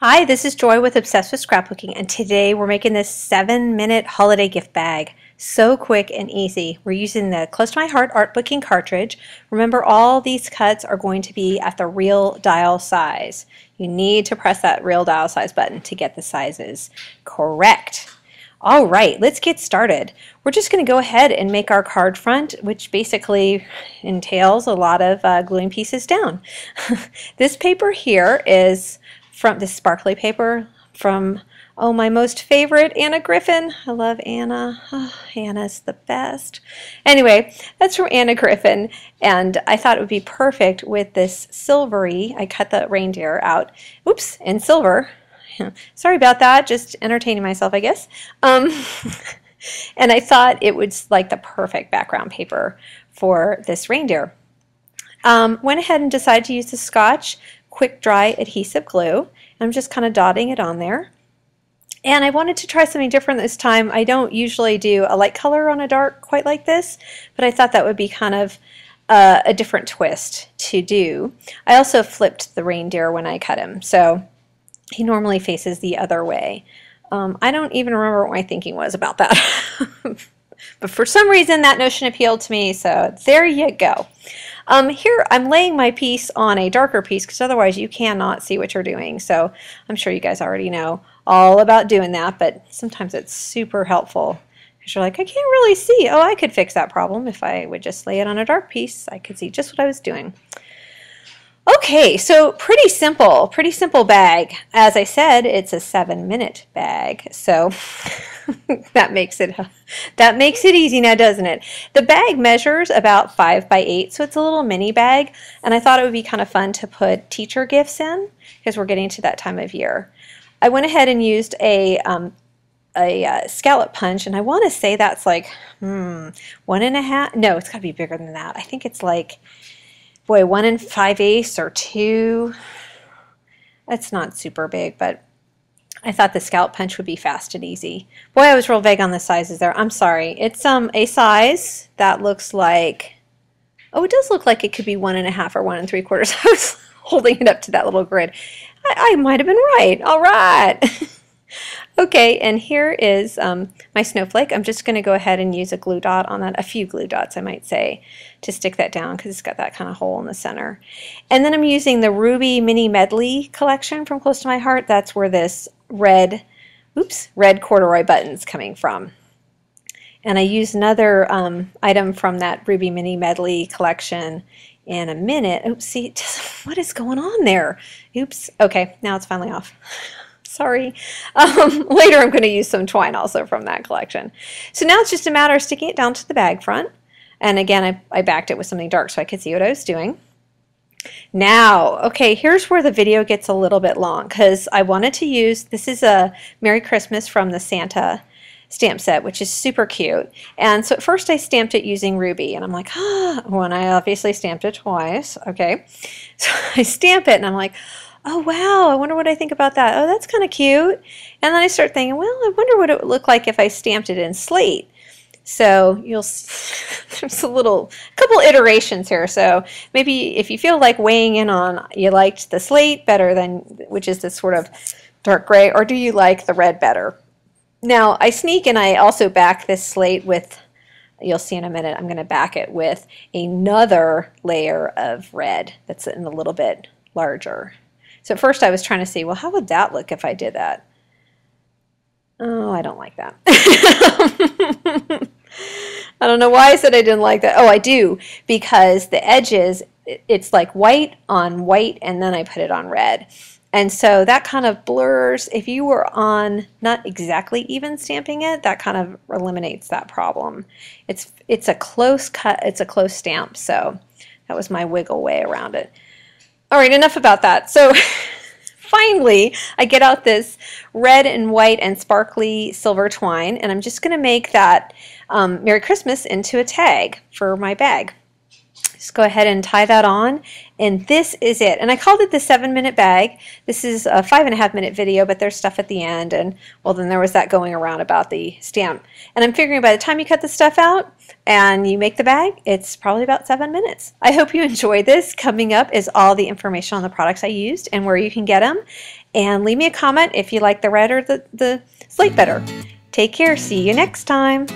Hi, this is Joy with Obsessed with Scrapbooking, and today we're making this 7-minute holiday gift bag. So quick and easy. We're using the Close to My Heart art booking cartridge. Remember, all these cuts are going to be at the real dial size. You need to press that real dial size button to get the sizes correct. All right, let's get started. We're just going to go ahead and make our card front, which basically entails a lot of gluing pieces down. This paper here is from this sparkly paper from, my most favorite, Anna Griffin. I love Anna. Oh, Anna's the best. Anyway, that's from Anna Griffin, and I thought it would be perfect with this silvery. I cut the reindeer out, oops, in silver. Sorry about that, just entertaining myself, I guess. And I thought it was like the perfect background paper for this reindeer. Went ahead and decided to use the Scotch quick dry adhesive glue. I'm just kind of dotting it on there. And I wanted to try something different this time. I don't usually do a light color on a dark quite like this, but I thought that would be kind of a different twist to do. I also flipped the reindeer when I cut him, so he normally faces the other way. I don't even remember what my thinking was about that. But for some reason that notion appealed to me, so there you go. Here I'm laying my piece on a darker piece because otherwise you cannot see what you're doing. So I'm sure you guys already know all about doing that, but sometimes it's super helpful because you're like, I can't really see. Oh, I could fix that problem if I would just lay it on a dark piece. I could see just what I was doing. Okay, so pretty simple bag. As I said, it's a 7-minute bag, so that makes it easy now, doesn't it? The bag measures about 5 by 8, so it's a little mini bag, and I thought it would be kind of fun to put teacher gifts in because we're getting to that time of year. I went ahead and used a scallop punch, and I want to say that's like 1.5. No, it's got to be bigger than that. I think it's like, boy, 1 5/8 or 2. It's not super big, but I thought the scallop punch would be fast and easy. Boy, I was real vague on the sizes there. I'm sorry. It's a size that looks like, oh, it does look like it could be 1.5 or 1 3/4. I was holding it up to that little grid. I might have been right. All right. Okay, and here is my snowflake. I'm just going to go ahead and use a glue dot on that, a few glue dots I might say, to stick that down because it's got that kind of hole in the center. And then I'm using the Ruby Mini Medley collection from Close to My Heart. That's where this red corduroy button's coming from. And I use another item from that Ruby Mini Medley collection in a minute. Oops, see, what is going on there? Oops, okay, now it's finally off. Sorry. Later I'm going to use some twine also from that collection. So now it's just a matter of sticking it down to the bag front. And again, I backed it with something dark so I could see what I was doing. Now, okay, here's where the video gets a little bit long because I wanted to use, this is a Merry Christmas from the Santa stamp set, which is super cute. And so at first I stamped it using Ruby, and I'm like, when I obviously stamped it twice, okay. So I stamp it and I'm like, oh wow, I wonder what I think about that. Oh, that's kind of cute. And then I start thinking, well, I wonder what it would look like if I stamped it in slate. So you'll see, there's a couple iterations here. So maybe if you feel like weighing in on you liked the slate better than, which is this sort of dark gray, or do you like the red better? Now I sneak and I also back this slate with, you'll see in a minute, I'm going to back it with another layer of red that's a little bit larger. So at first I was trying to see, well, how would that look if I did that? Oh, I don't like that. I don't know why I said I didn't like that. Oh, I do, because the edges, it's like white on white, and then I put it on red. And so that kind of blurs. If you were on not exactly even stamping it, that kind of eliminates that problem. It's a close cut, it's a close stamp, so that was my wiggle way around it. All right, enough about that. So finally, I get out this red and white and sparkly silver twine, and I'm just going to make that Merry Christmas into a tag for my bag. Just go ahead and tie that on, and this is it. And I called it the 7-minute bag. This is a 5.5-minute video, but there's stuff at the end, and well, then there was that going around about the stamp. And I'm figuring by the time you cut the stuff out and you make the bag, it's probably about 7 minutes. I hope you enjoyed this. Coming up is all the information on the products I used and where you can get them. And leave me a comment if you like the red or the slate better. Take care. See you next time.